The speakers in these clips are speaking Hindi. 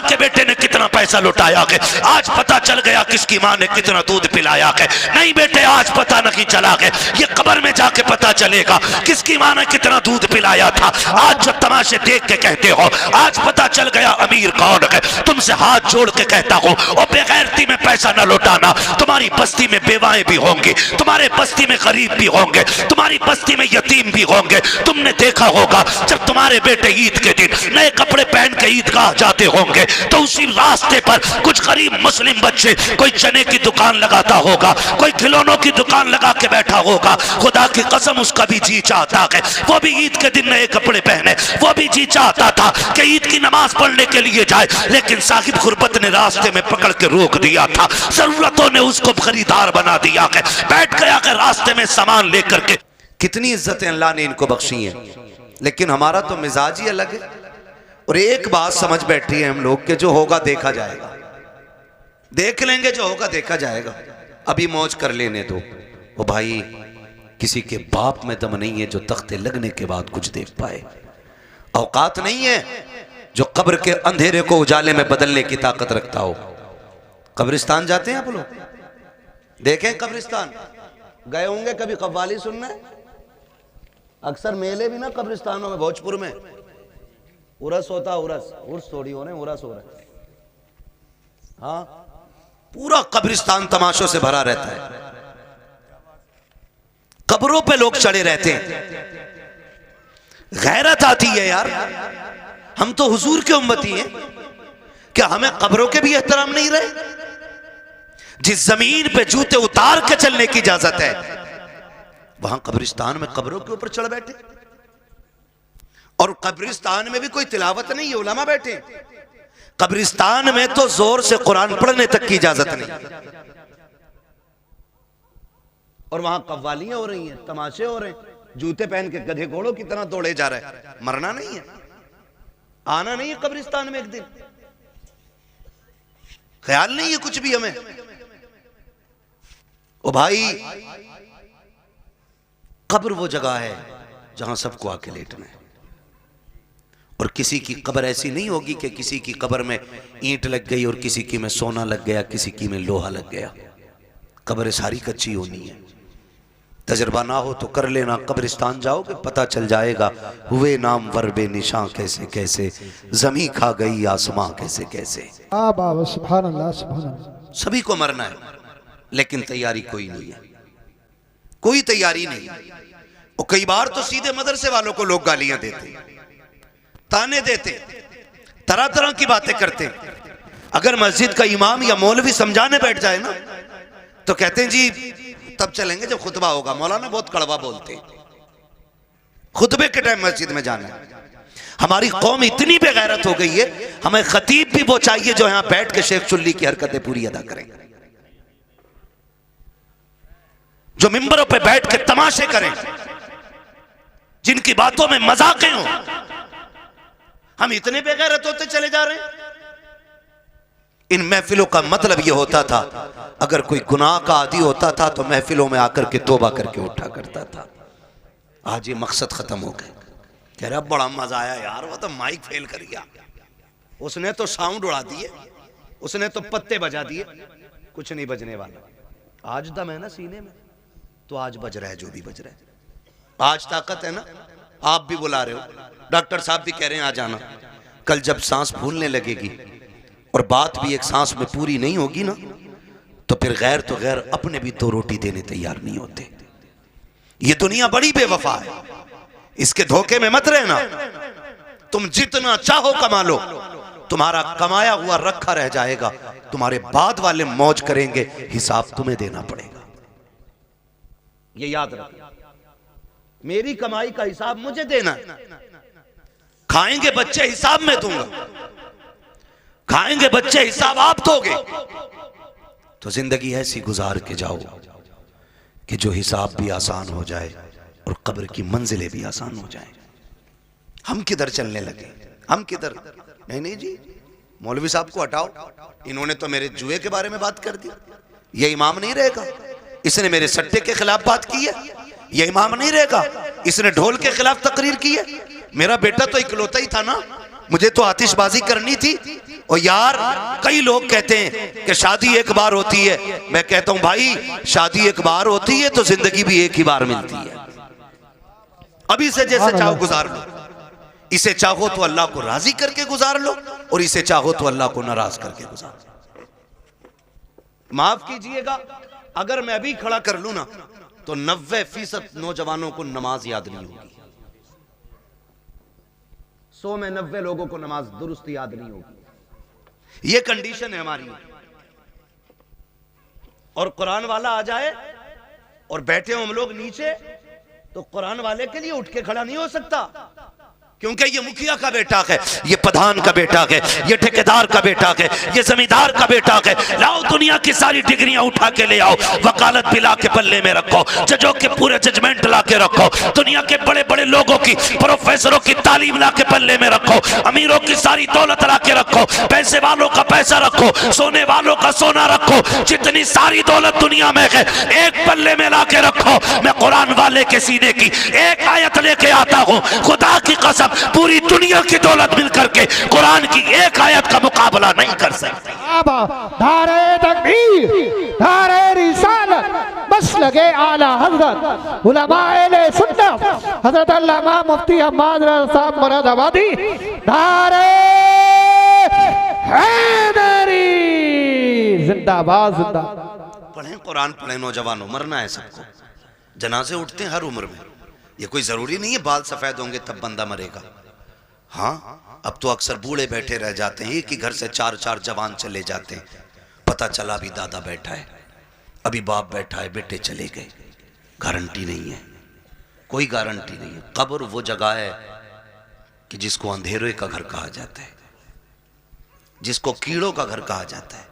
के बेटे ने कितना पैसा लुटाया है, आज पता चल गया किसकी माँ ने कितना दूध पिलाया है। नहीं बेटे, आज पता नहीं चला है, ये कब्र में जाके पता चलेगा किसकी माँ ने कितना दूध पिलाया था। आज जो तमाशे देख के कहते हो, आज पता चल गया अमीर कौन है। तुमसे हाथ जोड़ के कहता हूँ, और बेगैरती में पैसा न लौटाना। तुम्हारी बस्ती में बेवाएं भी होंगी, तुम्हारे बस्ती में गरीब भी होंगे, तुम्हारी बस्ती में यतीम भी होंगे। तुमने देखा होगा जब तुम्हारे बेटे ईद के दिन नए कपड़े पहन के ईदगाह जाते होंगे तो उसी रास्ते पर कुछ गरीब मुस्लिम बच्चे, कोई चने की दुकान लगाता होगा, कोई खिलौनों की दुकान लगा के बैठा होगा। खुदा की कसम उसका भी जी चाहता है वो भी ईद के दिन नए कपड़े पहने, वो भी जी चाहता था कि ईद की नमाज पढ़ने के लिए जाए, लेकिन साहिब गुरबत ने रास्ते में पकड़ के रोक दिया था। जरूरतों ने उसको खरीदार बना दिया है, बैठ गया कि रास्ते में सामान लेकर के। कितनी इज्जतें अल्लाह ने इनको बख्शी हैं, लेकिन हमारा तो मिजाज ही अलग है। और एक बात समझ बैठी है हम लोग के जो होगा देखा जाएगा, देख लेंगे, जो होगा देखा जाएगा, अभी मौज कर लेने दो। ओ भाई, किसी के बाप में दम नहीं है जो तख्ते लगने के बाद कुछ देख पाए। औकात नहीं है जो कब्र के अंधेरे को उजाले में बदलने की ताकत रखता हो। कब्रिस्तान जाते हैं आप लोग, देखें कब्रिस्तान, गए होंगे कभी कव्वाली सुनने? अक्सर मेले भी ना कब्रिस्तानों में, भोजपुर में उरस होता, उर्स थोड़ी हो रहे, उरस हो रहे। हाँ, पूरा कब्रिस्तान तमाशों से भरा रहता है, कब्रों पे लोग चढ़े रहते हैं। गैरत आती है यार, हम तो हुजूर के उम्मती हैं, क्या हमें कब्रों के भी एहतराम नहीं रहे? जिस जमीन पे जूते उतार के चलने की इजाजत है, वहां कब्रिस्तान में कब्रों के ऊपर चढ़ बैठे। और कब्रिस्तान में भी कोई तिलावत नहीं है, उलमा बैठे। कब्रिस्तान में तो जोर से कुरान पढ़ने तक की इजाजत नहीं, और वहां कव्वालियां हो रही हैं, तमाशे हो रहे हैं, जूते पहन के गधे घोड़ों की तरह दौड़े जा रहे हैं। मरना नहीं है, आना नहीं है कब्रिस्तान में एक दिन, ख्याल नहीं है कुछ भी हमें। ओ भाई, कब्र वो जगह है जहां सबको आके लेटना है, और किसी की कब्र ऐसी नहीं होगी कि किसी की कब्र में ईंट लग गई और किसी की में सोना लग गया, किसी की में लोहा लग गया। कब्र सारी कच्ची होनी है। तजर्बा ना हो तो कर लेना, कब्रिस्तान जाओगे पता चल जाएगा, हुए नाम वरबे निशां कैसे कैसे, जमी खा गई आसमां कैसे कैसे। सुभान अल्लाह, सुभान अल्लाह। सभी को मरना है, लेकिन तैयारी कोई नहीं है, कोई तैयारी नहीं। और कई बार तो सीधे मदरसे वालों को लोग गालियां देते, ताने देते, तरह तरह की बातें करते। अगर मस्जिद का इमाम या मौलवी समझाने बैठ जाए ना, तो कहते हैं जी तब चलेंगे जब खुतबा होगा। मौलाना बहुत कड़वा बोलते हैं, खुतबे के टाइम मस्जिद में जाना है। हमारी कौम इतनी बेगैरत हो गई है, हमें खतीब भी वो चाहिए जो यहां बैठ के शेख चुल्ली की हरकतें पूरी अदा करें, जो मिंबरों पे बैठ के तमाशे करें, जिनकी बातों में मजाकें हों। हम इतने बेगैरत होते चले जा रहे हैं। इन महफिलों का मतलब यह होता था, अगर कोई गुनाह का आदी होता था तो महफिलों में आकर के तौबा करके उठा करता था। आज ये मकसद खत्म हो गया। कह रहा बड़ा मजा आया यार, वो तो माइक फेल कर गया, उसने तो साउंड उड़ा दिए, उसने तो पत्ते बजा दिए, कुछ नहीं बजने वाला। आज दम है ना सीने में, तो आज बज रहा है जो भी बज रहा है। आज ताकत है ना, आप भी बुला रहे हो, डॉक्टर साहब भी कह रहे हैं आ जाना। कल जब सांस फूलने लगेगी और बात भी एक सांस में पूरी नहीं होगी ना, तो फिर गैर तो गैर अपने भी दो रोटी देने तैयार नहीं होते। ये दुनिया बड़ी बेवफा है, इसके धोखे में मत रहना। तुम जितना चाहो कमा लो, तुम्हारा कमाया हुआ रखा रह जाएगा, तुम्हारे बाद वाले मौज करेंगे, हिसाब तुम्हें देना पड़ेगा। ये याद रखो, मेरी कमाई का हिसाब मुझे देना है। खाएंगे बच्चे हिसाब में दूंगा, खाएंगे बच्चे हिसाब आप दोगे। तो जिंदगी ऐसी गुजार के जाओ कि जो हिसाब भी आसान हो जाए और कब्र की मंजिलें भी आसान हो जाए। हम किधर चलने लगे, हम किधर? नहीं नहीं जी, मौलवी साहब को हटाओ, इन्होंने तो मेरे जुए के बारे में बात कर दी, ये इमाम नहीं रहेगा। इसने मेरे सट्टे के खिलाफ बात की है, ये इमाम नहीं रहेगा। इसने ढोल के खिलाफ तकरीर की है, मेरा बेटा तो इकलौता ही था ना, मुझे तो आतिशबाजी करनी थी, और यार कई लोग कहते हैं कि शादी एक बार होती है। मैं कहता हूं भाई शादी एक बार होती है तो जिंदगी भी एक ही बार मिलती है। अभी से जैसे चाहो गुजार लो। इसे चाहो तो अल्लाह को राजी करके गुजार लो और इसे चाहो तो अल्लाह को नाराज करके गुजार लो। माफ कीजिएगा, अगर मैं अभी खड़ा कर लूं ना तो 90% नौजवानों को नमाज याद नहीं होगी। 100 में 90 लोगों को नमाज दुरुस्त याद नहीं होगी। ये कंडीशन है हमारी। और कुरान वाला आ जाए और बैठे हो हम लोग नीचे तो कुरान वाले के लिए उठ के खड़ा नहीं हो सकता, क्योंकि ये मुखिया का बेटा है, ये प्रधान का बेटा है, ये ठेकेदार का बेटा है, ये जमींदार का बेटा है। लाओ दुनिया की सारी डिग्रियां उठा के ले आओ, वकालत भी ला के पल्ले में रखो, जजों के पूरे जजमेंट ला के रखो, दुनिया के बड़े बड़े लोगों की प्रोफेसरों की तालीम ला के पल्ले में रखो, अमीरों की सारी दौलत ला के रखो, पैसे वालों का पैसा रखो, सोने वालों का सोना रखो, जितनी सारी दौलत दुनिया में है एक पल्ले में ला के रखो। मैं कुरान वाले के सीने की एक आयत लेके आता हूं, खुदा की कसम पूरी दुनिया की दौलत मिलकर के कुरान की एक आयत का मुकाबला नहीं कर सकते। धारे तकबीर, धारे रिसालत, बस लगे आला हजरत उलमाए सुन्नत हजरत अल्लामा मुफ्ती हम्माद साहब मुरादाबादी, धारे हैदरी जिंदाबाद जिंदाबाद। पढ़ें कुरान, पढ़ें नौजवानों, मरना है सबको। जनाजे उठते हैं हर उम्र में, ये कोई जरूरी नहीं है बाल सफेद होंगे तब बंदा मरेगा। हाँ, अब तो अक्सर बूढ़े बैठे रह जाते हैं, एक ही घर से 4-4 जवान चले जाते हैं, पता चला अभी दादा बैठा है, अभी बाप बैठा है, बेटे चले गए। गारंटी नहीं है, कोई गारंटी नहीं है। कब्र वो जगह है कि जिसको अंधेरे का घर कहा जाता है, जिसको कीड़ों का घर कहा जाता है,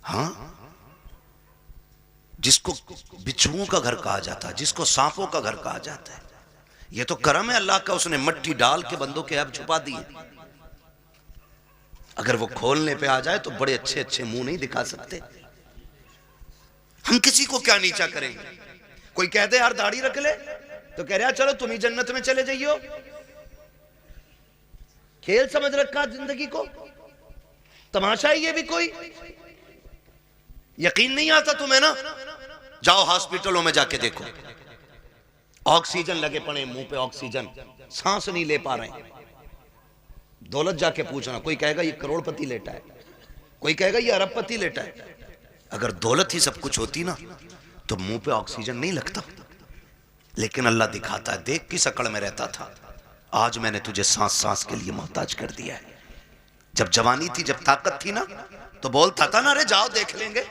हाँ, जिसको बिच्छुओं का घर कहा जाता है, जिसको सांपों का घर कहा जाता है। ये तो करम है अल्लाह का, उसने मट्टी डाल के बंदों के ऐब छुपा दिए। अगर वो खोलने पे आ जाए तो बड़े अच्छे अच्छे मुंह नहीं दिखा सकते। हम किसी को क्या नीचा करेंगे? कोई कह दे यार दाढ़ी रख ले तो कह रहा चलो तुम ही जन्नत में चले जाइयो। खेल समझ रखा जिंदगी को, तमाशा ही ये भी कोई। यकीन नहीं आता तुम्हें ना, जाओ हॉस्पिटलों में जाके देखो, ऑक्सीजन लगे पड़े मुंह पे, ऑक्सीजन, सांस नहीं ले पा रहे। दौलत जाके पूछना, कोई कहेगा ये करोड़पति लेटा है, कोई कहेगा ये अरबपति लेटा है। अगर दौलत ही सब कुछ होती ना तो मुंह पे ऑक्सीजन नहीं लगता। लेकिन अल्लाह दिखाता है, देख किस अकड़ में रहता था, आज मैंने तुझे सांस सांस के लिए मोहताज कर दिया है। जब जवानी थी, जब ताकत थी ना, तो बोलता था ना, अरे जाओ देख लेंगे,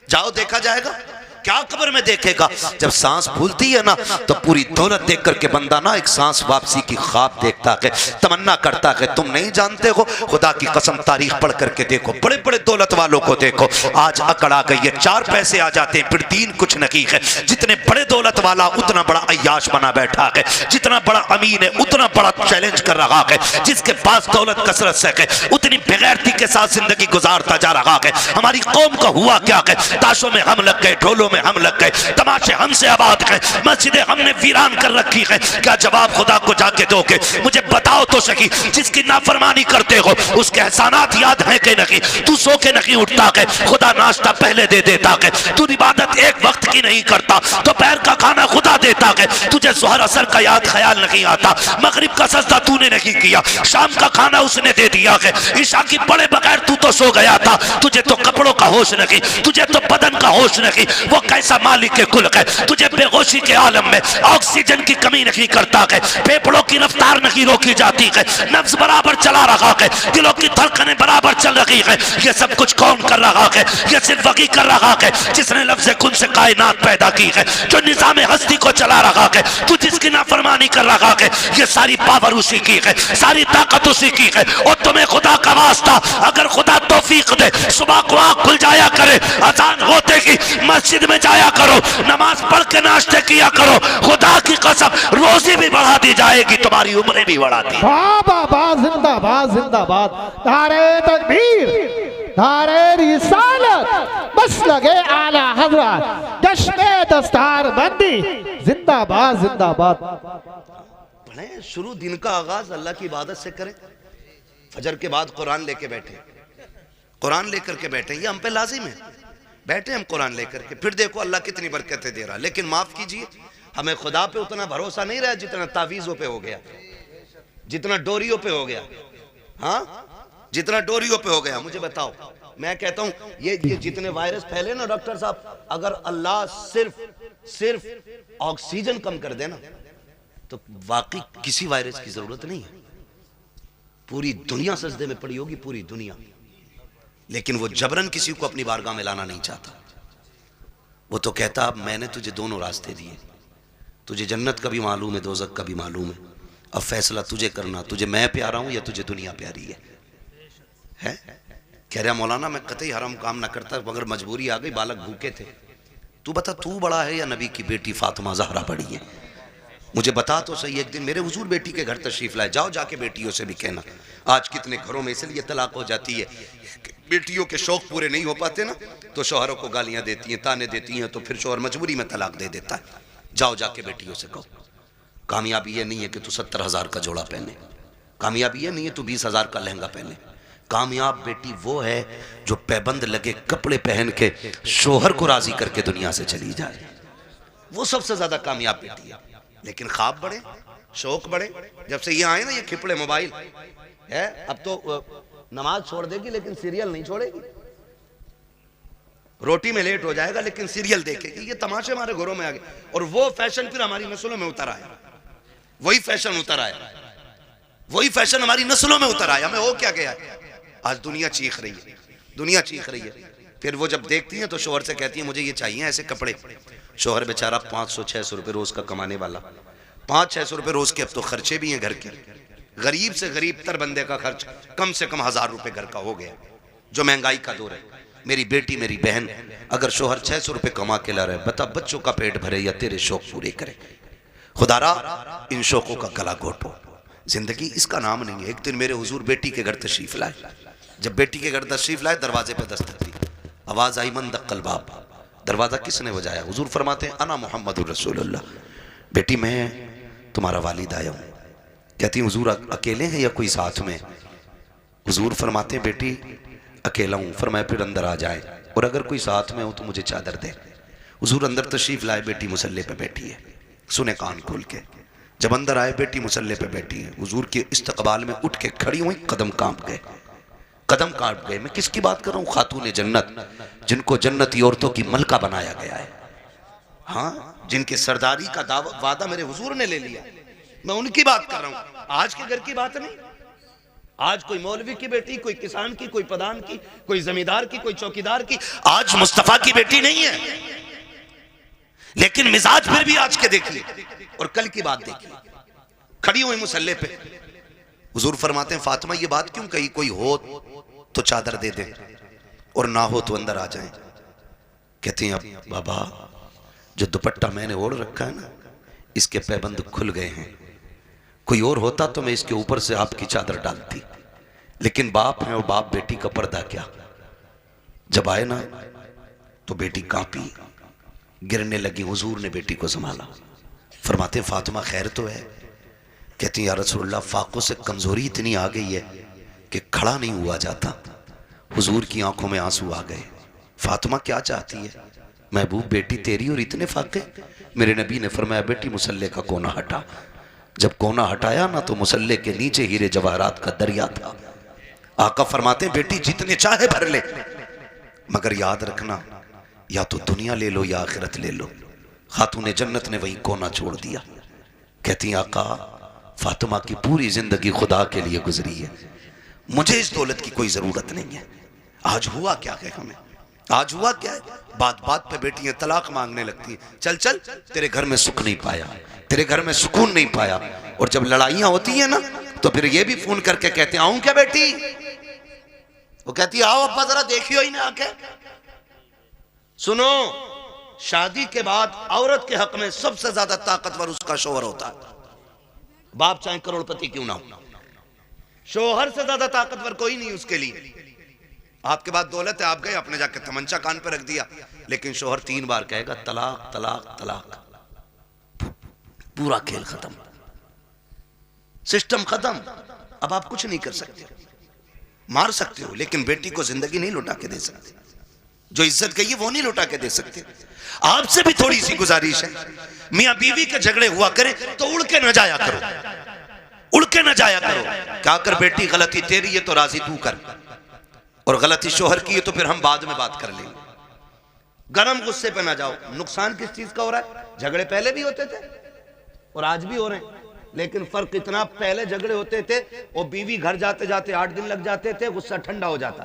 जाओ देखा जाएगा। क्या कब्र में देखेगा? जब सांस फूलती है ना तो पूरी दौलत देख करके बंदा ना एक सांस वापसी की ख्वाब देखता है, तमन्ना करता है। तुम नहीं जानते हो, खुदा की कसम तारीख पढ़ करके देखो, बड़े बड़े दौलत वालों को देखो, आज अकड़ आ गई है, 4 पैसे आ जाते हैं फिर दीन कुछ नहीं है। जितने बड़े दौलत वाला उतना बड़ा अय्याश बना बैठा है, जितना बड़ा अमीन है उतना बड़ा चैलेंज कर रहा है, जिसके पास दौलत कसरत से है उतनी बेगैरती के साथ जिंदगी गुजारता जा रहा है। हमारी कौम का हुआ क्या है, ताशों में हम लग गए, ढोलों में हम लग गए, तमाशे हमसे आबाद गए, मस्जिदें हमने वीरान कर रखी है। क्या जवाब खुदा को जाके दोगे? मुझे बताओ तो सही, जिसकी नाफरमानी करते हो उसके एहसानात याद है कि नहीं? तू सो के नहीं उठता है, खुदा नाश्ता पहले दे देता है। तू इबादत एक वक्त की नहीं करता, दोपहर का खाना खुदा देता है। तुझे जोहर असर का याद ख्याल नहीं आता, मगरिब का सजदा तूने नहीं किया, शाम का खाना उसने दे दिया है, ईशा की पढ़े बगैर तू तो सो गया था। तुझे तो कपड़ों का होश नहीं, तुझे तो बदन का होश नहीं। वो कैसा मालिक के कुल है, तुझे बेहोशी के आलम में ऑक्सीजन की कमी नहीं करता है, फेफड़ों की रफ्तार नहीं रोकी जाती है, नफ्स बराबर चला रहा है, दिलों की धड़कनें बराबर चल रही है। ये सब कुछ कौन कर रहा है? ये सिर्फ वही कर रहा है जिसने लफ्ज़ कुन से कायनात पैदा की है, जो निज़ाम हस्ती को चला रहा है। तू जिसकी नाफरमानी कर रहा है, ये सारी पावर उसी की है, सारी ताकत उसी की है। और तुम्हें खुदा का वास्ता, अगर खुदा तौफीक दे सुबह को आँख खुल जाया करे, अजान होते ही मस्जिद में जाया करो, नमाज पढ़ के नाश्ते किया करो, खुदा की कसम रोजी भी बढ़ा दी जाएगी, तुम्हारी उम्रें भी बढ़ा दी। जिंदाबाद जिंदाबाद, नारे तकबीर, नारे रिसालत, बस लगे आला हजरत, जश्न दस्तार बंदी, जिंदाबाद जिंदाबाद। शुरू दिन का आगाज अल्लाह की इबादत से करें, फजर के बाद कुरान लेके बैठे, कुरान लेकर के बैठे, ये हम पे लाजिम है, बैठे हम कुरान लेकर के, फिर देखो अल्लाह कितनी बरकतें दे रहा। लेकिन माफ कीजिए, हमें खुदा पे उतना भरोसा नहीं रहा जितना तावीज़ों पे हो गया, जितना डोरियों पे हो गया। हाँ, जितना डोरियों पे हो गया। मुझे बताओ, मैं कहता हूं ये जितने वायरस फैले ना डॉक्टर साहब, अगर अल्लाह सिर्फ ऑक्सीजन कम कर देना तो वाकई किसी वायरस की जरूरत नहीं है। पूरी दुनिया सजदे में पड़ी होगी, पूरी दुनिया। लेकिन वो जबरन किसी को अपनी बारगाह में लाना नहीं चाहता। वो तो कहता अब मैंने तुझे दोनों रास्ते दिए, तुझे जन्नत का भी मालूम है, दोज़ख का भी मालूम है, अब फैसला तुझे करना, तुझे मैं प्यारा हूं या तुझे दुनिया प्यारी है? कह रहा मौलाना मैं कतई हराम काम ना करता मगर मजबूरी आ गई, बालक भूखे थे। तू बता, तू बड़ा है या नबी की बेटी फातिमा ज़हरा बड़ी है? मुझे बता तो सही। एक दिन मेरे हुजूर बेटी के घर तशरीफ लाए, जाओ जाके बेटियों से भी कहना। आज कितने घरों में इसलिए तलाक हो जाती है, बेटियों के शौक पूरे नहीं हो पाते ना, तो शौहरों को गालियां देती हैं, ताने देती हैं, तो फिर शौहर मजबूरी में तलाक दे देता है। जाओ जाके बेटियों से कहो, कामयाबी ये नहीं है कि तू 70,000 का जोड़ा पहने, कामयाबी ये नहीं है तू 20,000 का लहंगा पहने। कामयाब बेटी वो है जो पैबंद लगे कपड़े पहन के शोहर को राजी करके दुनिया से चली जाए, वो सबसे ज्यादा कामयाब बेटी है। लेकिन ख्वाब बड़े, शौक बड़े। जब से ये आए ना ये खिपड़े मोबाइल है, अब तो नमाज छोड़ देगी लेकिन सीरियल नहीं छोड़ेगी, रोटी में लेट हो जाएगा लेकिन सीरियल देखेगी। ये तमाशे हमारे घरों में आ गए, और वो फैशन फिर हमारी नस्लों में उतर आया, वही फैशन उतर आया, वही फैशन हमारी नस्लों में उतर आया। हमें हो क्या गया? आज दुनिया चीख रही है, दुनिया चीख रही है। फिर वो जब देखती है तो शोहर से कहती है मुझे ये चाहिए ऐसे कपड़े। शोहर बेचारा 500-600 रुपए रोज का कमाने वाला, 500-600 रुपए रोज के अब तो खर्चे भी हैं घर के। गरीब से गरीब तर बंदे का खर्च कम से कम 1000 रुपए घर का हो गया, जो महंगाई का दौर है। मेरी बेटी मेरी बहन, अगर शोहर 600 रुपए कमा के ला रहे, बता बच्चों का पेट भरे या तेरे शौक पूरे करे? खुदारा इन शौकों का गला घोटो, जिंदगी इसका नाम नहीं है। एक दिन मेरे हुजूर बेटी के घर तशरीफ लाए, जब बेटी के घर तशरीफ लाए दरवाजे पे दस्तक दी, आवाज आई मन दक्कल बाब। दरवाजा किसने बजाया? हुजूर फरमाते हैं अना मोहम्मदुर रसूलुल्लाह। बेटी मैं तुम्हारा वालिद आया हूँ। कहती हुजूर अकेले हैं या कोई साथ में? हुजूर फरमाते हैं बेटी अकेला हूँ। फरमाया फिर अंदर आ जाए, और अगर कोई साथ में हो तो मुझे चादर दे। हुजूर अंदर तशरीफ लाए, बेटी मुसल्ले पे बैठी है, सुने कान खोल के। जब अंदर आए बेटी मुसल्ले पे बैठी है, हुजूर के इस्तकबाल में उठ के खड़ी हुई, कदम कांप गए, कदम काट गए। मैं किसकी बात कर रहा हूँ? खातून जन्नत, जिनको जन्नती औरतों की मलका बनाया गया है, हाँ, जिनके सरदारी का वादा मेरे हुजूर ने ले लिया, मैं उनकी बात कर रहा हूँ। आज के घर की बात नहीं। आज कोई मौलवी की बेटी, कोई किसान की, कोई प्रधान की, कोई जमींदार की, कोई चौकीदार की, आज मुस्तफा की बेटी नहीं है। लेकिन मिजाज फिर भी आज के देखिए, और कल की बात देखिए, खड़ी हुई मुसल्ले पे। हुजूर फरमाते हैं फातिमा ये बात क्यों कही? कोई हो तो चादर दे दे और ना हो तो अंदर आ जाए। कहती हैं अब बाबा जो दुपट्टा मैंने ओढ़ रखा है ना, इसके पैबंद खुल गए हैं, कोई और होता तो मैं इसके ऊपर से आपकी चादर डालती, लेकिन बाप है और बाप बेटी का पर्दा क्या। जब आए ना तो बेटी कांपी, गिरने लगी। हुजूर ने बेटी को संभाला। फरमाते फातिमा खैर तो है? कहती या रसूलल्लाह फाकों से कमजोरी इतनी आ गई है कि खड़ा नहीं हुआ जाता। हुजूर की आंखों में आंसू आ गए। फातिमा क्या चाहती है? महबूब बेटी तेरी और इतने फाके? मेरे नबी ने फरमाया बेटी मुसल्ले का कोना हटा। जब कोना हटाया ना तो मुसल्ले के नीचे हीरे जवाहरात का दरिया था। आका फरमाते बेटी जितने चाहे भर ले, मगर याद रखना या तो दुनिया ले लो या आखिरत ले लो। खातून जन्नत ने वही कोना छोड़ दिया। कहती आका फातिमा की पूरी जिंदगी खुदा के लिए गुजरी है, मुझे इस दौलत की कोई जरूरत नहीं है। आज हुआ क्या है हमें? आज हुआ क्या है? बात बात पे बेटियां तलाक मांगने लगती हैं। चल चल तेरे घर में सुख नहीं पाया, तेरे घर में सुकून नहीं पाया। और जब लड़ाइयां होती हैं ना तो फिर ये भी फोन करके कहते हैं आऊं क्या बेटी? वो कहती है आओ अब्बा जरा देखियो ही ना आके। सुनो, शादी के बाद औरत के हक में सबसे ज्यादा ताकतवर उसका शोहर होता है। बाप चाहे करोड़पति क्यों ना हो, शोहर से ज्यादा ताकतवर कोई नहीं उसके लिए। आपके पास दौलत है, आप गए आपने जाके तमंचा कान पे रख दिया, लेकिन शोहर 3 बार कहेगा तलाक तलाक तलाक, पूरा खेल खत्म, सिस्टम खत्म। अब आप कुछ नहीं कर सकते। मार सकते हो, लेकिन बेटी को जिंदगी नहीं लौटा के दे सकते। जो इज्जत गई है वो नहीं लौटा के दे सकते। आपसे भी थोड़ी सी गुजारिश है, मियां बीवी के झगड़े हुआ करे तो उड़ के न जाया करो, उड़ के न जाया करो। क्या कर बेटी गलती तेरी है तो राजी तू कर, और गलती शोहर की है तो फिर हम बाद में बात कर लेंगे। गरम गुस्से पे ना जाओ। नुकसान किस चीज का हो रहा है? झगड़े पहले भी होते थे और आज भी हो रहे हैं, लेकिन फर्क इतना, पहले झगड़े होते थे और बीवी घर जाते जाते 8 दिन लग जाते थे, गुस्सा ठंडा हो जाता।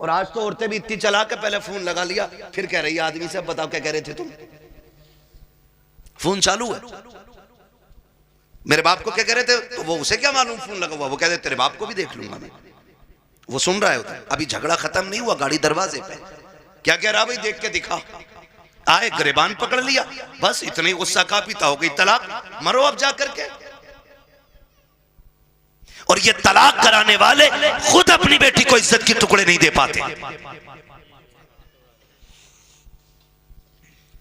और आज तो औरतें भी इतनी चला के पहले फोन लगा लिया, फिर कह रही है आदमी से बताओ क्या कह रहे थे तुम, फोन चालू है, मेरे बाप को क्या कह रहे थे, तो वो उसे क्या मालूम फोन लगा हुआ, वो कह रहे तेरे बाप को भी देख लूंगा मैं, वो सुन रहा है उधर। अभी झगड़ा खत्म नहीं हुआ, गाड़ी दरवाजे पे, क्या कह रहा भाई देख के दिखा, आए गिरबान पकड़ लिया, बस इतनी गुस्सा का पीता हो गई तलाक, मरो अब जा करके। और ये तलाक कराने वाले खुद अपनी बेटी को इज्जत के टुकड़े नहीं दे पाते।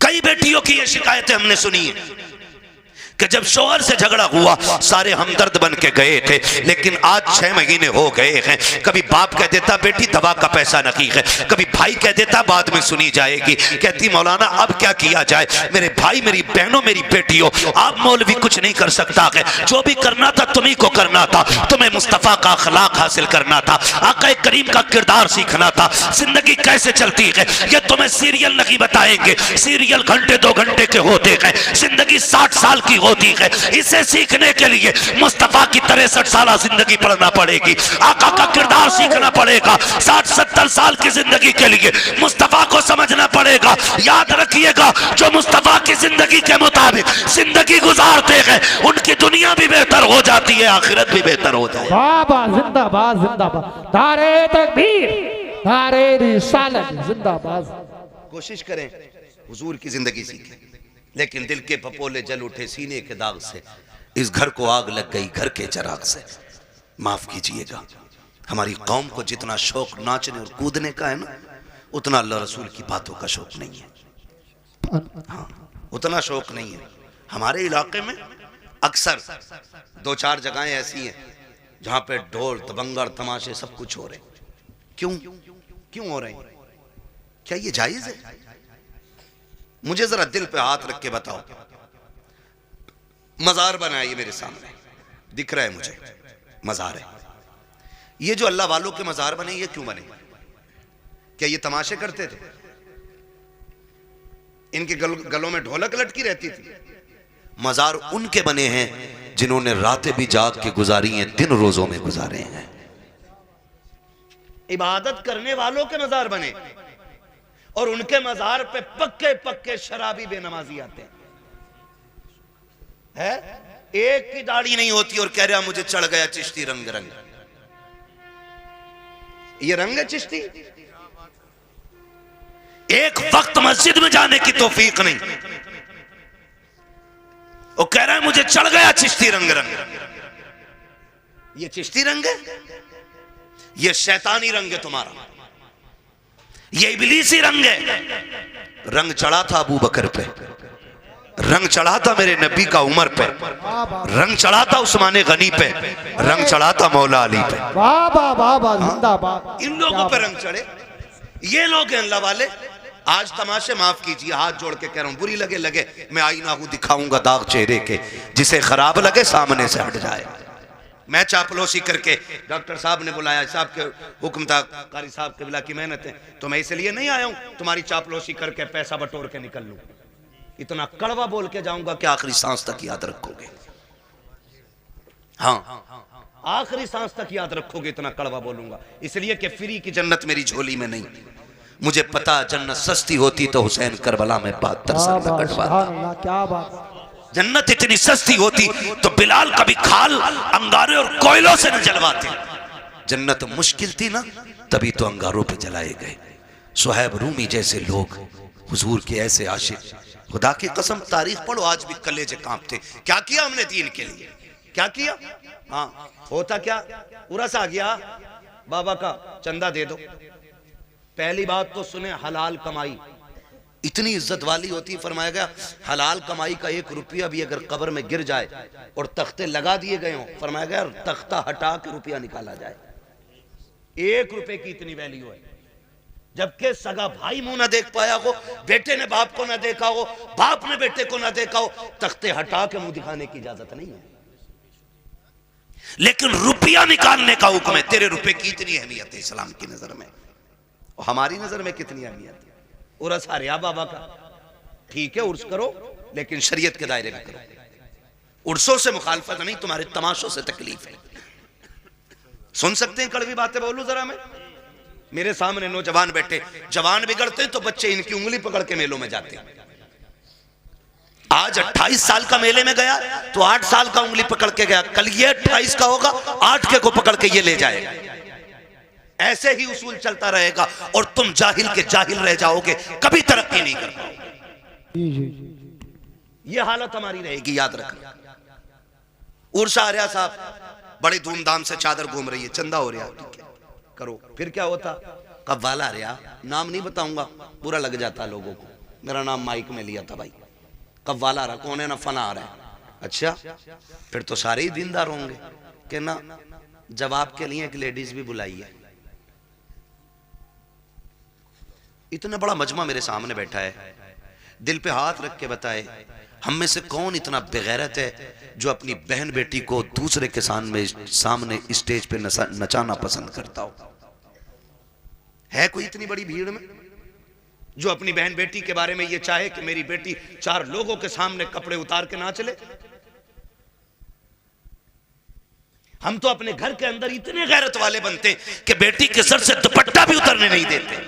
कई बेटियों की ये शिकायतें हमने सुनी है कि जब शौहर से झगड़ा हुआ सारे हमदर्द बन के गए थे, लेकिन आज 6 महीने हो गए हैं, कभी बाप कह देता बेटी दवा का पैसा नहीं है, कभी भाई कह देता बाद में सुनी जाएगी, कहती मौलाना अब क्या किया जाए, मेरे भाई मेरी बहनों मेरी बेटियों, आप मौलवी कुछ नहीं कर सकता है, जो भी करना था तुम्ही को करना था, तुम्हें मुस्तफा का अखलाक हासिल करना था, आका करीम का किरदार सीखना था। जिंदगी कैसे चलती है ये तुम्हें सीरियल नहीं बताएंगे, सीरियल घंटे 2 घंटे के होते हैं, जिंदगी 60 साल की होती है। इसे सीखने के लिए मुस्तफा की 63 साल जिंदगी पढ़ना पड़ेगी, आका का किरदार सीखना पड़ेगा, 60-70 साल की जिंदगी के लिए मुस्तफा को समझना पड़ेगा। याद रखिएगा जो मुस्तफा की जिंदगी के मुताबिक जिंदगी गुजारते हैं उनकी दुनिया भी बेहतर हो जाती है, आखिरत भी बेहतर हो जाती है। बाबा जिंदाबाद जिंदाबाद, नारे तकबीर, नारे रिसालत जिंदाबाद। कोशिश करें हुजूर की जिंदगी सीखें, लेकिन दिल के पपोले जल उठे सीने के दाग से, इस घर को आग लग गई घर के चिराग से। माफ कीजिएगा, हमारी कौम को जितना शौक नाचने और कूदने का है ना, उतना अल्लाह रसूल की बातों का शौक नहीं है। हाँ, उतना शौक नहीं है। हमारे इलाके में अक्सर 2-4 जगहें ऐसी हैं जहां पे ढोल तबंगर तमाशे सब कुछ हो रहे। क्यों हो रहे हैं? क्या ये जायज है? मुझे जरा दिल पे हाथ रख के बताओ। मजार बनाया ये मेरे सामने दिख रहा है मुझे, मजार है। ये जो अल्लाह वालों के मजार बने, ये क्यों बने? क्या ये तमाशे करते थे? इनके गलों में ढोलक लटकी रहती थी? मजार उनके बने हैं जिन्होंने रातें भी जाग के गुजारी हैं, दिन रोजों में गुजारे हैं। इबादत करने वालों के मजार बने और उनके मजार पे पक्के पक्के शराबी बेनमाजी आते हैं। एक की दाढ़ी नहीं होती और कह रहा मुझे चढ़ गया चिश्ती रंग। रंग ये रंग है चिश्ती? एक वक्त मस्जिद में जाने की तौफीक नहीं, वो कह रहा है मुझे चढ़ गया चिश्ती रंग। ये चिश्ती रंग है? ये शैतानी रंग है तुम्हारा, ये इबलीसी रंग है। रंग चढ़ा था अबू बकर पे, रंग चढ़ा था मेरे नबी का उमर पे, रंग चढ़ा था उस्मान गनी पे, रंग चढ़ा था मौला अली पे। बाबा बाबा जिंदाबाद। इन लोगों पे रंग चढ़े, ये लोग हैं अल्लाह वाले। आज तमाशे माफ कीजिए, हाथ जोड़ के कह रहा हूं, बुरी लगे लगे, मैं आईना हूं दिखाऊंगा दाग चेहरे के, जिसे खराब लगे सामने से हट जाए। मैं चापलूसी करके डॉक्टर साहब ने बुलाया, साहब के हुक्म था, कारी साहब के बिला की मेहनत है, तो मैं इसलिए नहीं आया हूं तुम्हारी चापलूसी करके पैसा बटोर के निकल लूं। इतना कड़वा बोल के जाऊंगा कि आखिरी सांस तक याद रखोगे। हाँ, आखिरी सांस तक याद रखोगे, इतना कड़वा बोलूंगा। इसलिए कि फ्री की जन्नत मेरी झोली में नहीं। मुझे पता जन्नत सस्ती होती तो हुसैन करबला में 72 साल न कटवाता। क्या बात। जन्नत इतनी सस्ती होती तो बिलाल कभी खाल अंगारे और कोयलों से न जलवाते। जन्नत मुश्किल थी ना, तभी तो अंगारों पे जलाए गए। सुहैब रूमी जैसे लोग, हुजूर के ऐसे आशिक, खुदा की कसम तारीख पढ़ो आज भी कलेजे कांपते। क्या किया हमने दीन के लिए? क्या किया? हाँ, होता क्या, उरस आ गया बाबा का, चंदा दे दो। पहली बात तो सुने, हलाल कमाई इतनी इज्जत वाली होती है। फरमाया गया हलाल कमाई का 1 रुपया भी अगर कब्र में गिर जाए और तख्ते लगा दिए गए हों, फरमाया गया तख्ता हटा के रुपया निकाला जाए। 1 रुपए की इतनी वैल्यू है, जबकि सगा भाई मुंह ना देख पाया हो, बेटे ने बाप को ना देखा हो, बाप ने बेटे को ना देखा हो, तख्ते हटा के मुंह दिखाने की इजाजत नहीं है। लेकिन रुपया निकालने का हुक्म है। तेरे रुपए की इतनी अहमियत है इस्लाम की नजर में, और हमारी नजर में कितनी अहमियत है। उर्स हारिया बाबा का, ठीक है उर्स करो, लेकिन शरीयत के दायरे में करो। उर्सों से मुखालफत नहीं, तुम्हारे तमाशों से तकलीफ है। सुन सकते हैं कड़वी बातें, बोलूं जरा मैं। मेरे सामने नौजवान बैठे, जवान बिगड़ते हैं तो बच्चे इनकी उंगली पकड़ के मेलों में जाते हैं। आज 28 साल का मेले में गया तो 8 साल का उंगली पकड़ के गया, कल ये 28 का होगा, 8 के को पकड़ के ये ले जाएगा। ऐसे ही उसूल चलता रहेगा और तुम जाहिल के जाहिल रह जाओगे, कभी तरक्की नहीं कर पाओगे। ये हालत हमारी रहेगी, याद रखना। उर्स आर्या साहब बड़े धूमधाम से चादर घूम रही है, चंदा हो रहा, ठीक है करो। फिर क्या होता, कव्वाला आर्या, नाम नहीं बताऊंगा, बुरा लग जाता लोगों को, मेरा नाम माइक में लिया था भाई, कव्वाला आ रहा, कौन है ना, फना आ रहा है। अच्छा, फिर तो सारे ही दीनदार होंगे कि ना। जवाब के लिए एक लेडीज भी बुलाई है। इतना बड़ा मजमा मेरे सामने बैठा है, दिल पे हाथ रख के बताए, हम में से कौन इतना बेगैरत है जो अपनी बहन बेटी को दूसरे के सामने स्टेज पे नचाना पसंद करता हो? है कोई इतनी बड़ी भीड़ में जो अपनी बहन बेटी के बारे में ये चाहे कि मेरी बेटी 4 लोगों के सामने कपड़े उतार के ना चले? हम तो अपने घर के अंदर इतने गैरत वाले बनते कि बेटी के सर से दुपट्टा भी उतरने नहीं देते।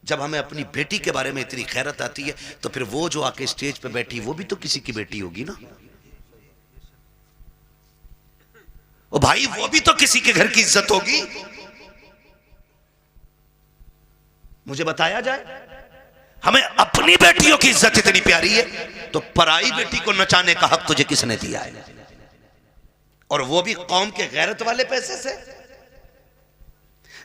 जब हमें अपनी बेटी के बारे में इतनी गैरत आती है तो फिर वो जो आके स्टेज पे बैठी, वो भी तो किसी की बेटी होगी ना। ओ भाई, वो भी तो किसी के घर की इज्जत होगी। मुझे बताया जाए, हमें अपनी बेटियों की इज्जत इतनी प्यारी है तो पराई बेटी को नचाने का हक तुझे किसने दिया है? और वो भी कौम के गैरत वाले पैसे से,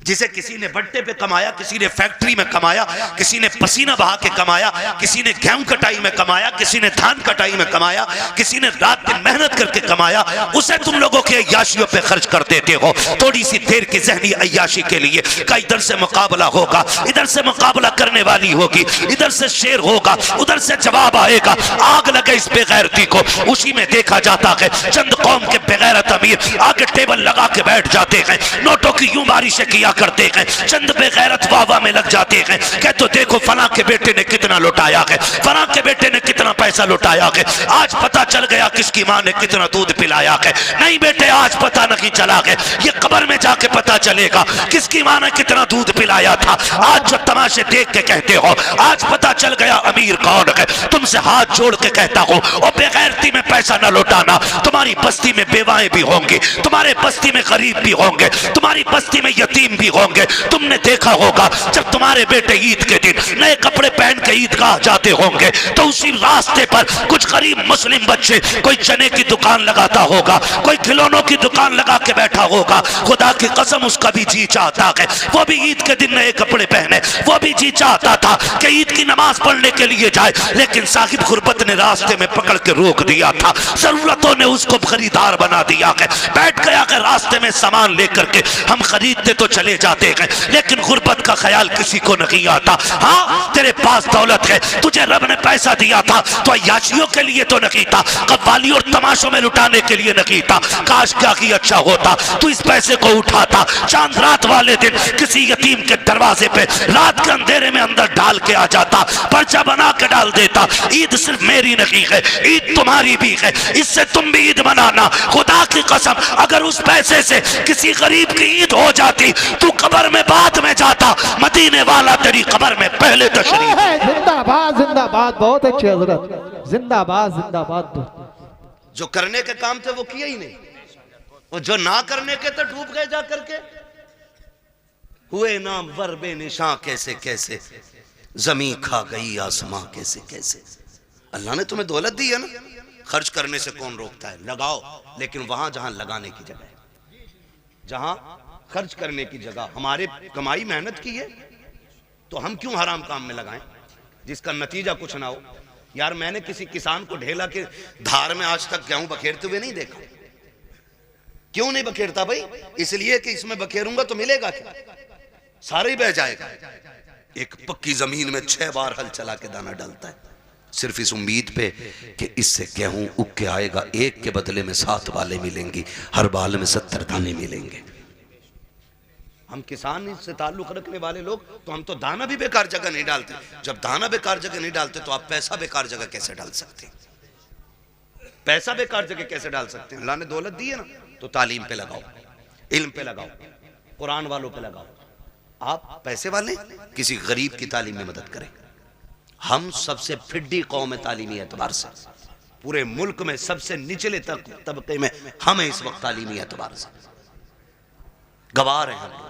जिसे किसी ने बट्टे पे कमाया, किसी ने फैक्ट्री में कमाया, किसी ने पसीना बहा के कमाया, किसी ने गेहूं कटाई में कमाया, किसी ने धान कटाई में कमाया, किसी ने रात दिन मेहनत करके कमाया, उसे तुम लोगों के अय्याशियों पे खर्च कर देते हो थोड़ी सी देर की जहनी अय्याशी के लिए। का इधर से मुकाबला होगा, इधर से मुकाबला करने वाली होगी, इधर से शेर होगा, उधर से जवाब आएगा, आग लगे इस बेगैरती को। उसी में देखा जाता है चंद कौम के बेगैरत अमीर आगे टेबल लगा के बैठ जाते हैं, नोटों की यूं बारिशें किया करते हैं, चंद बेगैरत वाह में लग जाते हैं, कहते तो देखो फला के बेटे ने कितना लुटाया है, फला के बेटे ने कितना पैसा लुटाया है, आज पता चल गया किसकी मां ने कितना दूध पिलाया है। नहीं बेटे, आज पता नहीं चला है, ये कब्र में जाके पता चलेगा किसकी मां ने कितना दूध पिलाया था। आज जो तमाशे देख के कहते हो आज पता चल गया अमीर कौन है, तुमसे हाथ जोड़ के कहता हूं और बेगैरती में पैसा न लुटाना। तुम्हारी बस्ती में बेवाएं भी होंगी, तुम्हारे बस्ती में गरीब भी होंगे, तुम्हारी बस्ती में यतीम भी होंगे। तुमने देखा होगा जब तुम्हारे बेटे ईद के दिन नए कपड़े पहन के ईदगाह जाते होंगे तो उसी रास्ते पर कुछ गरीब मुस्लिम बच्चे कोई चने की दुकान लगाता होगा, कोई खिलौनों की दुकान लगा के बैठा होगा। खुदा की कसम उसका भी जी चाहता है वो भी ईद के दिन नए कपड़े पहने, वो भी जी चाहता था कि ईद की नमाज पढ़ने के लिए जाए, लेकिन साहिब गुरबत ने रास्ते में पकड़ के रोक दिया था, जरूरतों ने उसको खरीदार बना दिया है। बैठ गया कि रास्ते में सामान लेकर के हम खरीदते तो चले जाते हैं, लेकिन गुर्बत का ख्याल किसी को नहीं आता। हाँ, तेरे पास दौलत है, तुझे रब ने पैसा दिया था तो अय्याशियों के लिए तो नहीं था, कव्वाली और तमाशों में लुटाने के लिए नहीं था। काश क्या की अच्छा होता तू इस पैसे को उठाता, चांद रात वाले दिन किसी यतीम के दरवाजे पे रात के अंधेरे में अंदर डाल के आ जाता, पर्चा बना के डाल देता। ईद सिर्फ मेरी नहीं है, ईद तुम्हारी भी है, इससे तुम भी ईद मनाना। खुदा की कसम अगर उस पैसे से किसी गरीब की ईद हो जाती तू कब्र में बाद में जाता, मदीने वाला तेरी कब्र में पहले तशरीफ। जिंदाबाद जिंदाबाद, बहुत अच्छे हजरत, जिंदाबाद जिंदाबाद। जो करने के काम थे वो किए ही नहीं, और जो ना करने के तो डूब गए जा करके। हुए नाम वर बेनिशां कैसे कैसे, जमीन खा गई आसमां कैसे कैसे। अल्लाह ने तुम्हें दौलत दी है ना, खर्च करने से कौन रोकता है? लगाओ, लेकिन वहां जहां लगाने की जगह, जहां खर्च करने की जगह। हमारे कमाई मेहनत की है तो हम क्यों हराम काम में लगाएं जिसका नतीजा कुछ ना हो। यार, मैंने किसी किसान को ढेला के धार में आज तक गेहूं बखेरते हुए नहीं देखा। क्यों नहीं बखेरता भाई? इसलिए कि इसमें बखेरूंगा तो मिलेगा क्या? सारे ही बह जाएगा। एक पक्की जमीन में 6 बार हल चला के दाना डालता है, सिर्फ इस उम्मीद पे कि इससे गेहूं उग के आएगा, एक के बदले में 7 बालें मिलेंगी, हर बाल में 70 दाने मिलेंगे। हम किसान से ताल्लुक रखने वाले लोग तो हम तो दाना भी बेकार जगह नहीं डालते। जब दाना बेकार जगह नहीं डालते तो आप पैसा बेकार जगह कैसे डाल सकते हैं? पैसा बेकार जगह कैसे डाल सकते हैं? अल्लाह ने दौलत दी है ना, तो तालीम पे लगाओ, इल्म पे लगाओ, कुरान वालों पे लगाओ। आप पैसे वाले किसी गरीब की तालीम में मदद करें। हम सबसे फिड्डी कौम है तालीमी एतबार से, पूरे मुल्क में सबसे निचले तबके में हम इस वक्त तालीमी एतबार से गवार हैं। हम लोग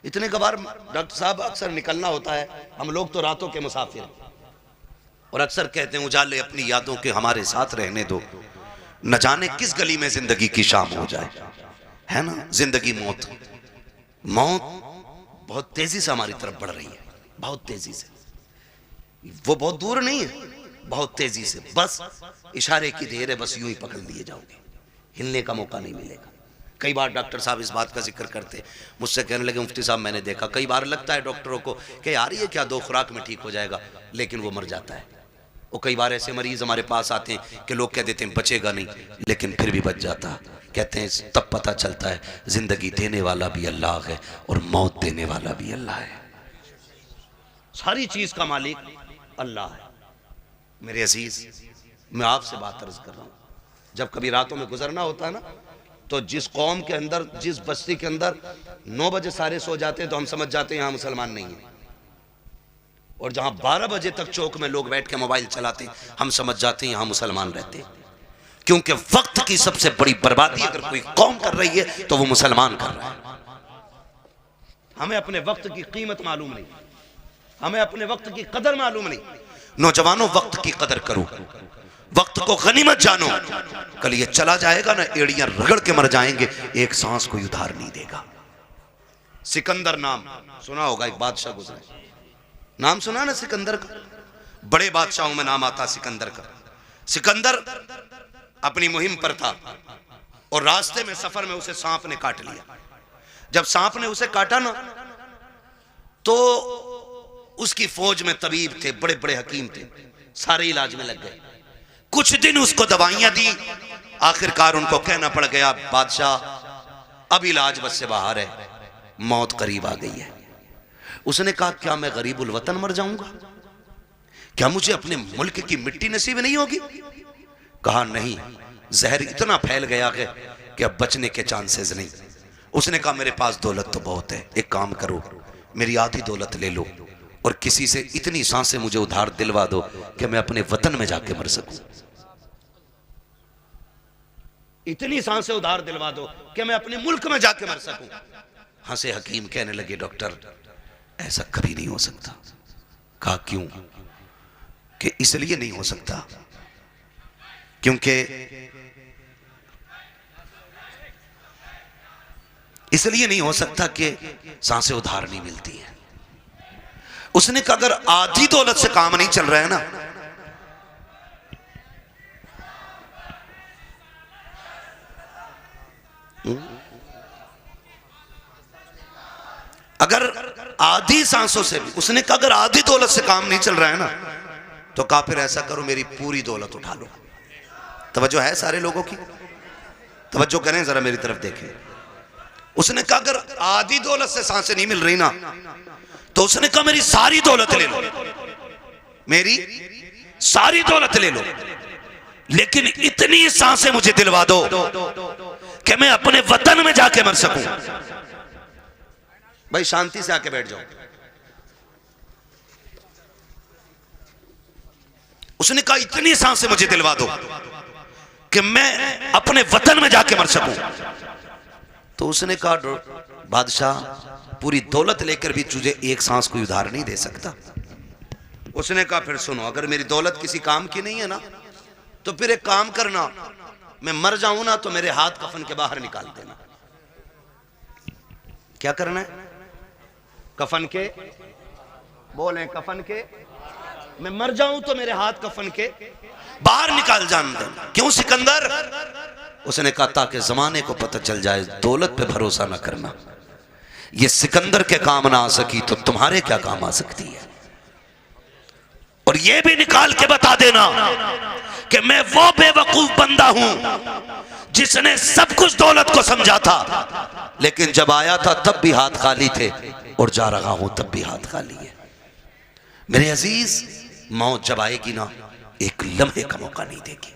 इतने गवार, डॉक्टर साहब अक्सर निकलना होता है, हम लोग तो रातों के मुसाफिर हैं और अक्सर कहते हैं उजाले अपनी यादों के हमारे साथ रहने दो, न जाने किस गली में जिंदगी की शाम हो जाए, है ना। जिंदगी मौत, मौत बहुत तेजी से हमारी तरफ बढ़ रही है, बहुत तेजी से। वो बहुत दूर नहीं है, बहुत तेजी से, बस इशारे की देर है, बस यूं ही पकड़ लिए जाओगे, हिलने का मौका नहीं मिलेगा। कई बार डॉक्टर साहब इस बात का जिक्र करते, मुझसे कहने लगे मुफ्ती साहब मैंने देखा, कई बार लगता है डॉक्टरों को कि यार ये क्या 2 खुराक में ठीक हो जाएगा, लेकिन वो मर जाता है। वो कई बार ऐसे मरीज हमारे पास आते हैं कि लोग कह देते हैं बचेगा नहीं, लेकिन फिर भी बच जाता। कहते हैं तब पता चलता है जिंदगी देने वाला भी अल्लाह है और मौत देने वाला भी अल्लाह है, सारी चीज का मालिक अल्लाह है। मेरे अजीज, मैं आपसे बात अर्ज कर रहा हूं, जब कभी रातों में गुजरना होता है ना, तो जिस कौम के अंदर, जिस बस्ती के अंदर 9 बजे सारे सो जाते हैं तो हम समझ जाते हैं यहाँ मुसलमान नहीं है, और जहां 12 बजे तक चौक में लोग बैठ के मोबाइल चलाते हैं हम समझ जाते हैं यहाँ मुसलमान रहते हैं। क्योंकि वक्त की सबसे बड़ी बर्बादी अगर कोई कौम कर रही है तो वो मुसलमान कर रहा है। हमें अपने वक्त की कीमत मालूम नहीं, हमें अपने वक्त की कदर मालूम नहीं। नौजवानों, वक्त की कदर करो, वक्त को गनीमत जानो। कल ये चला जाएगा ना, एड़ियां रगड़ के मर जाएंगे, एक सांस कोई उधार नहीं देगा। सिकंदर नाम सुना होगा, एक बादशाह गुजरे, नाम सुना ना सिकंदर का? बड़े बादशाहों में नाम आता सिकंदर का। सिकंदर अपनी मुहिम पर था और रास्ते में, सफर में उसे सांप ने काट लिया। जब सांप ने उसे काटा ना, तो उसकी फौज में तबीब थे, बड़े बड़े हकीम थे, सारे इलाज में लग गए। कुछ दिन उसको दवाइयां दी, आखिरकार उनको कहना पड़ गया बादशाह अब इलाज बस से बाहर है, मौत करीब आ गई है। उसने कहा क्या मैं गरीबुल वतन मर जाऊंगा? क्या मुझे अपने मुल्क की मिट्टी नसीब नहीं होगी? कहा नहीं, जहर इतना फैल गया है कि अब बचने के चांसेस नहीं। उसने कहा मेरे पास दौलत तो बहुत है, एक काम करो मेरी आधी दौलत ले लो और किसी से इतनी सांसें मुझे उधार दिलवा दो कि मैं अपने वतन में जाके मर सकूं। इतनी सांसें उधार दिलवा दो कि मैं अपने मुल्क में जाके मर सकूं। हंसे हकीम, कहने लगे डॉक्टर ऐसा कभी नहीं हो सकता। कहा क्यों? कि इसलिए नहीं हो सकता क्योंकि इसलिए नहीं हो सकता कि सांसें उधार नहीं मिलती हैं। उसने कहा अगर आधी दौलत से काम नहीं चल रहा है ना, अगर आधी सांसों से भी, उसने कहा अगर आधी दौलत से काम नहीं चल रहा है ना, तो कहा फिर ऐसा करो मेरी पूरी दौलत उठा लो। तवज्जो है सारे लोगों की? तवज्जो करें जरा, मेरी तरफ देखें। उसने कहा अगर आधी दौलत से सांसें नहीं मिल रही ना, तो उसने कहा मेरी सारी दौलत ले लो, मेरी सारी दौलत ले लो, लेकिन इतनी सांसें मुझे दिलवा दो कि मैं अपने वतन में जाके मर सकूं। भाई शांति से आके बैठ जाओ। उसने कहा इतनी सांसें मुझे दिलवा दो कि मैं अपने वतन में जाके मर सकूं। तो उसने कहा बादशाह पूरी दौलत लेकर भी तुझे एक सांस कोई उधार नहीं दे सकता। उसने कहा फिर सुनो, अगर मेरी दौलत किसी काम की नहीं है ना, तो फिर एक काम करना, मैं मर जाऊं ना तो मेरे हाथ कफन के बाहर निकाल देना। क्या करना है? कफन के, बोले कफन के, मैं मर जाऊं तो मेरे हाथ कफन के बाहर निकाल जान देना। क्यों सिकंदर? उसने कहा ताकि जमाने को पता चल जाए दौलत पे भरोसा ना करना, ये सिकंदर के काम ना आ सकी तो तुम्हारे क्या काम आ सकती है। और ये भी निकाल के बता देना कि मैं वो बेवकूफ बंदा हूं जिसने सब कुछ दौलत को समझा था, लेकिन जब आया था तब भी हाथ खाली थे और जा रहा हूं तब भी हाथ खाली है। मेरे अजीज, मौत जब आएगी ना, एक लम्हे का मौका नहीं देगी,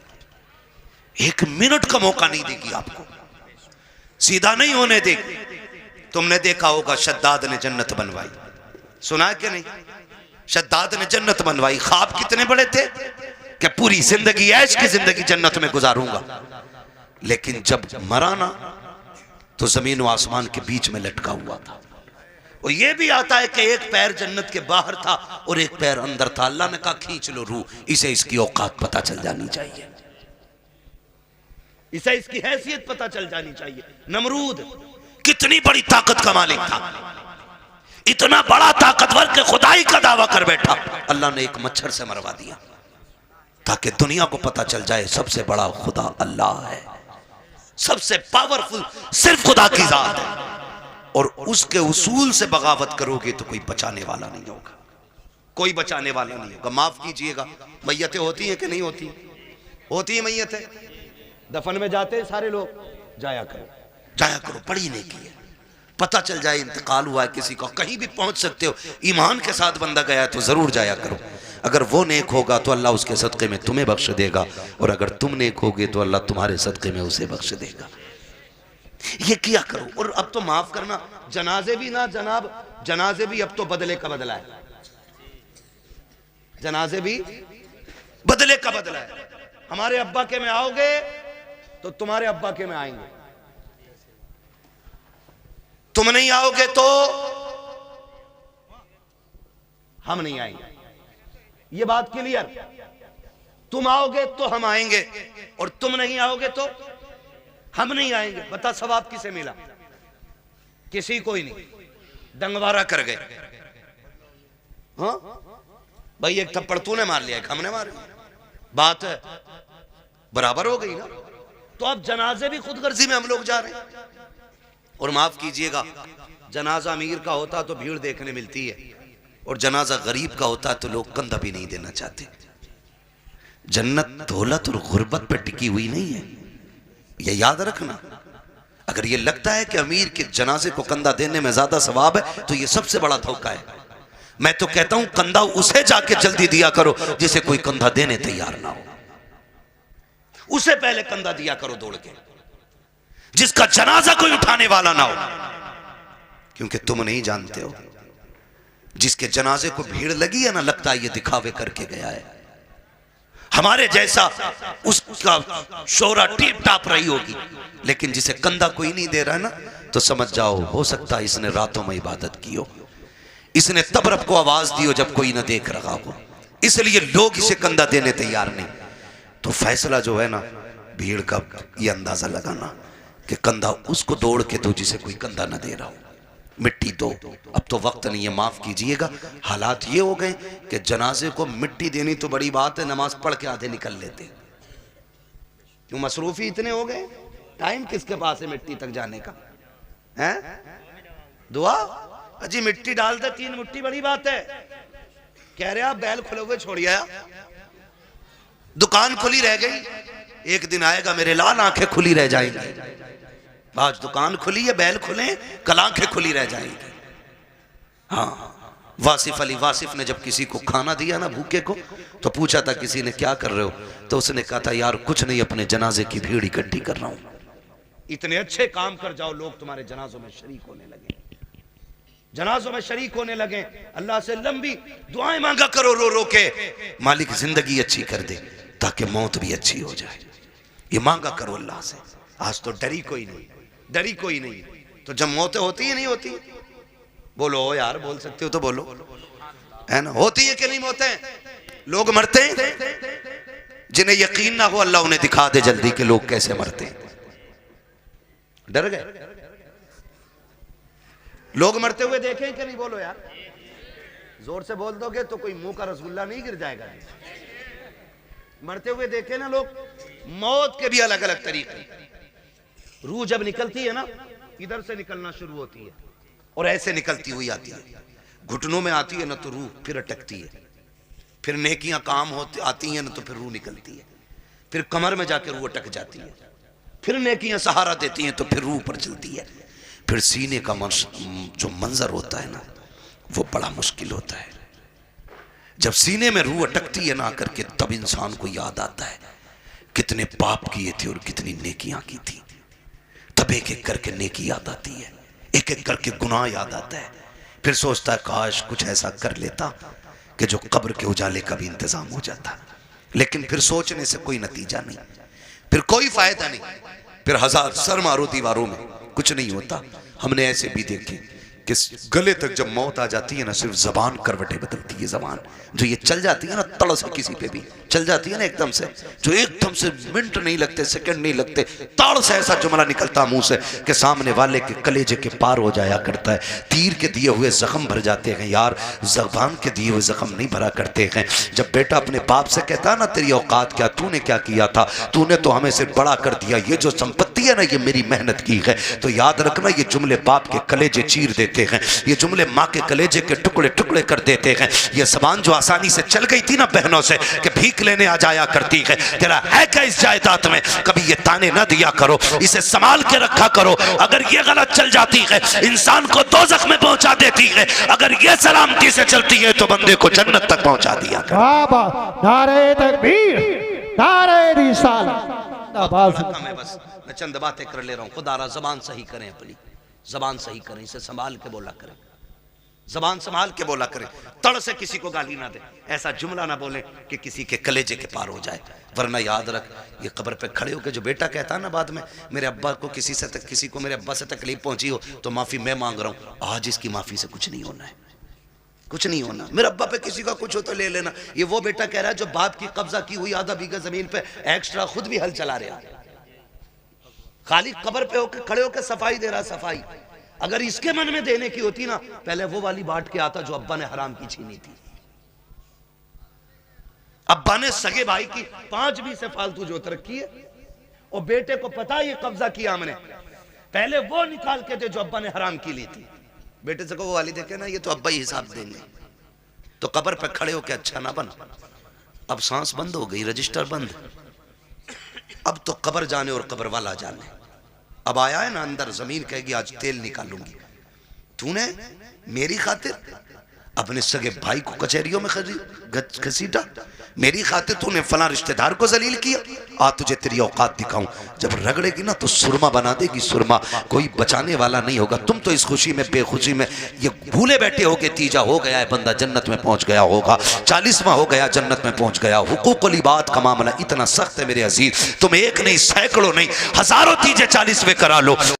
एक मिनट का मौका नहीं देगी, आपको सीधा नहीं होने देगी। तुमने देखा होगा शद्दाद ने जन्नत बनवाई, सुना है कि नहीं? शद्दाद ने जन्नत बनवाई, ख्वाब कितने बड़े थे कि पूरी जिंदगी ऐश की जिंदगी जन्नत में गुजारूंगा, लेकिन जब मरा ना तो जमीन व आसमान के बीच में लटका हुआ था। और ये भी आता है कि एक पैर जन्नत के बाहर था और एक पैर अंदर था। अल्लाह ने कहा खींच लो रूह, इसे इसकी औकात पता चल जानी चाहिए, इसे इसकी हैसियत पता चल जानी चाहिए। नमरूद कितनी बड़ी ताकत का मालिक था, इतना बड़ा ताकतवर के खुदाई का दावा कर बैठा। अल्लाह ने एक मच्छर से मरवा दिया ताकि दुनिया को पता चल जाए सबसे बड़ा खुदा अल्लाह है, सबसे पावरफुल सिर्फ खुदा की जात है। और उसके उसूल से बगावत करोगे तो कोई बचाने वाला नहीं होगा, कोई बचाने वाला नहीं होगा। माफ कीजिएगा, मैयतें होती हैं कि नहीं होती? होती है मैयतें, दफन में जाते हैं सारे लोग, जाया करो, जाया करो, पढ़ी नहीं की है, पता चल जाए इंतकाल हुआ है किसी का, कहीं भी पहुंच सकते हो। ईमान के साथ बंदा गया तो जरूर जाया करो। अगर वो नेक होगा तो अल्लाह उसके सदक़े में तुम्हें बख्श देगा, और अगर तुम नेक होगे तो अल्लाह तुम्हारे सदक़े में उसे बख्श देगा। ये किया करो। और अब तो माफ करना, जनाजे भी ना जनाब, जनाजे भी अब तो बदले का बदला है, जनाजे भी बदले का बदला है। हमारे अब्बा के में आओगे तो तुम्हारे अब्बा के में आएंगे, तुम नहीं आओगे तो हम नहीं आएंगे। ये बात क्लियर? तुम आओगे तो हम आएंगे और तुम नहीं आओगे तो हम नहीं आएंगे। बता सवाब किसे मिला? किसी को ही नहीं, डंगवारा कर गए। हाँ भाई, एक थप्पड़ तूने मार लिया, एक हमने मार लिया, बात है बराबर हो गई ना। तो अब जनाजे भी खुदगर्जी में हम लोग जा रहे हैं। और माफ कीजिएगा, जनाजा अमीर का होता तो भीड़ देखने मिलती है, और जनाजा गरीब का होता तो लोग कंधा भी नहीं देना चाहते। जन्नत दौलत और गुर्बत पर टिकी हुई नहीं है, ये याद रखना। अगर ये लगता है कि अमीर के जनाजे को कंधा देने में ज्यादा सवाब है तो ये सबसे बड़ा धोखा है। मैं तो कहता हूं कंधा उसे जाके जल्दी दिया करो जिसे कोई कंधा देने तैयार ना हो, उसे पहले कंधा दिया करो दौड़ के, जिसका जनाजा कोई उठाने वाला ना हो। क्योंकि तुम नहीं जानते हो, जिसके जनाजे को भीड़ लगी है ना, लगता है ये दिखावे करके गया है, हमारे जैसा उसका शोहरा टीप टाप रही होगी, लेकिन जिसे कंधा कोई नहीं दे रहा है ना, तो समझ जाओ हो सकता है इसने रातों में इबादत की हो, इसने तब रब को आवाज दी हो जब कोई ना देख रहा हो, इसलिए लोग इसे कंधा देने तैयार नहीं। तो फैसला जो है ना भीड़ का, ये अंदाजा लगाना कि कंधा उसको दौड़ के दो जिसे कोई कंधा ना दे रहा हो, मिट्टी दो। अब तो वक्त नहीं है, माफ कीजिएगा, हालात ये हो गए कि जनाजे को मिट्टी देनी तो बड़ी बात है, नमाज पढ़ के आधे निकल लेते। क्यों? मसरूफी इतने हो गए, टाइम किसके पास है मिट्टी तक जाने का? है दुआ अजी मिट्टी डाल दे 3 मुट्ठी, बड़ी बात है। कह रहे आप बैल खुले हुए छोड़िए, दुकान खुली रह गई, एक दिन आएगा मेरे लाल आंखें खुली रह जाएंगी। आज दुकान खुली है, बैल खुले, कल आंखें खुली रह जाएंगी। हाँ, वासिफ अली वासिफ ने जब किसी को खाना दिया ना भूखे को, तो पूछा था किसी ने क्या कर रहे हो, तो उसने कहा था यार कुछ नहीं, अपने जनाजे की भीड़ इकट्ठी कर रहा हूं। इतने अच्छे काम कर जाओ, लोग तुम्हारे जनाजों में शरीक होने लगे, जनाजों में शरीक होने लगे। अल्लाह से लंबी दुआएं मांगा करो रो रो के, मालिक जिंदगी अच्छी कर दे ताकि मौत भी अच्छी हो जाए, ये मांगा करो अल्लाह से। आज तो डरी कोई नहीं, डरी कोई नहीं, तो जब मौतें होती है नहीं होती, बोलो यार, बोल सकते हो तो बोलो, है ना? होती है कि नहीं मौतें? लोग मरते हैं, जिन्हें यकीन ना हो अल्लाह उन्हें दिखा दे जल्दी कि लोग कैसे मरते हैं। डर गए? लोग मरते हुए देखे कि नहीं? बोलो यार, जोर से बोल दोगे तो कोई मुंह का रसगुल्ला नहीं गिर जाएगा। मरते हुए देखे ना लोग? मौत के भी अलग अलग तरीके, रूह जब निकलती है ना, इधर से निकलना शुरू होती है और ऐसे निकलती हुई आती है, घुटनों में आती है ना तो रूह फिर अटकती है, फिर नेकियां काम होती आती हैं ना तो फिर रूह निकलती है, फिर कमर में जाकर रूह अटक जाती है, फिर नेकियां सहारा देती हैं तो फिर रूह पर चलती है, फिर सीने का जो मंजर होता है ना वो बड़ा मुश्किल होता है। जब सीने में रूह अटकती है ना करके, तब इंसान को याद आता है कितने पाप किए थे और कितनी नेकियां की थी। तब एक एक करके नेकी याद आती है, एक एक करके गुनाह याद आता है। फिर सोचता है काश कुछ ऐसा कर लेता कि जो कब्र के उजाले का भी इंतजाम हो जाता। लेकिन फिर सोचने से कोई नतीजा नहीं, फिर कोई फायदा नहीं, फिर हजार सर मारो दीवारों में कुछ नहीं होता। हमने ऐसे भी देखे कि गले तक जब मौत आ जाती है ना, सिर्फ जबान करवटें बदलती है। जबान जो ये चल जाती है ना तड़ से, किसी पे भी चल जाती है ना एकदम से, जो एकदम से मिनट नहीं लगते, सेकंड नहीं लगते, ताड़ से ऐसा जुमला निकलता मुंह से कि सामने वाले के कलेजे के पार हो जाया करता है। तीर के दिए हुए जख्म भर जाते हैं यार, जबान के दिए हुए जख्म नहीं भरा करते हैं। जब बेटा अपने बाप से कहता है ना तेरी औकात क्या, तूने क्या किया था, तूने तो हमें सिर्फ बड़ा कर दिया, ये जो संपत्ति है ना ये मेरी मेहनत की है। तो याद रखना ये जुमले बाप के कलेजे चीर देते हैं, ये जुमले माँ के कलेजे के टुकड़े टुकड़े कर देते हैं। ये जबान जो आसानी से चल गई थी ना बहनों से कि भीख लेने आ जाया करती है, तेरा है क्या इस जायदाद में, कभी ये ताने ना दिया करो, इसे संभाल के रखा करो। अगर ये गलत चल जाती है इंसान को दोज़ख में पहुंचा देती है, अगर ये सलामती से चलती है तो बंदे को जन्नत तक पहुंचा दिया करो। नारे तकबीर, नारे रिसालत। मैं बस मैं चंद बातें कर ले रहा हूँ। खुदारा जबान सही करें, अपनी जबान सही करें, इसे संभाल के बोला करें, जबान संभाल के बोला करें, तड़ से किसी को गाली ना दे, ऐसा जुमला ना बोले कि किसी के कलेजे के पार हो जाए। वरना याद रख ये कब्र पे खड़े होकर जो बेटा कहता है ना बाद में मेरे अब्बा को किसी को मेरे अब्बा से तकलीफ पहुंची हो तो माफी मैं मांग रहा हूं, आज इसकी माफी से कुछ नहीं होना है, कुछ नहीं होना। मेरे अब्बा पे किसी का कुछ हो तो ले लेना। ये वो बेटा कह रहा है जो बाप की कब्जा की हुई आधा बीघा जमीन पे एक्स्ट्रा खुद भी हल चला रहा, खाली कब्र पे होकर खड़े होकर सफाई दे रहा। सफाई अगर इसके मन में देने की होती ना, पहले वो वाली बांट के आता जो अब्बा ने हराम की छीनी थी। अब्बा ने सगे भाई की 5 से फालतू जोत रखी है और बेटे को पता है ये कब्जा किया हमने, पहले वो निकाल के दे जो अब्बा ने हराम की ली थी। बेटे से को वो वाली देखे ना ये तो अब्बा ही हिसाब देंगे। तो कब्र पे खड़े होके अच्छा ना बना। अब सांस बंद हो गई, रजिस्टर बंद, अब तो कब्र जाने और कब्र वाला जाने। अब आया है ना अंदर, जमीन कहेगी आज तेल निकालूंगी। तूने मेरी खातिर अपने सगे भाई को कचहरियों में घसीटा, मेरी खातिर तूने फला रिश्तेदार को जलील किया, आ तुझे तेरी औकात दिखाऊं। जब रगड़ेगी ना तो सुरमा बना देगी, सुरमा, कोई बचाने वाला नहीं होगा। तुम तो इस खुशी में बेखुशी में ये भूले बैठे हो के तीजा हो गया है बंदा जन्नत में पहुंच गया होगा, 40वां हो गया जन्नत में पहुंच गया। हुकूकुल इबाद का मामला इतना सख्त है मेरे अजीज, तुम एक नहीं सैकड़ों नहीं हजारों तीजे 40वें करा लो।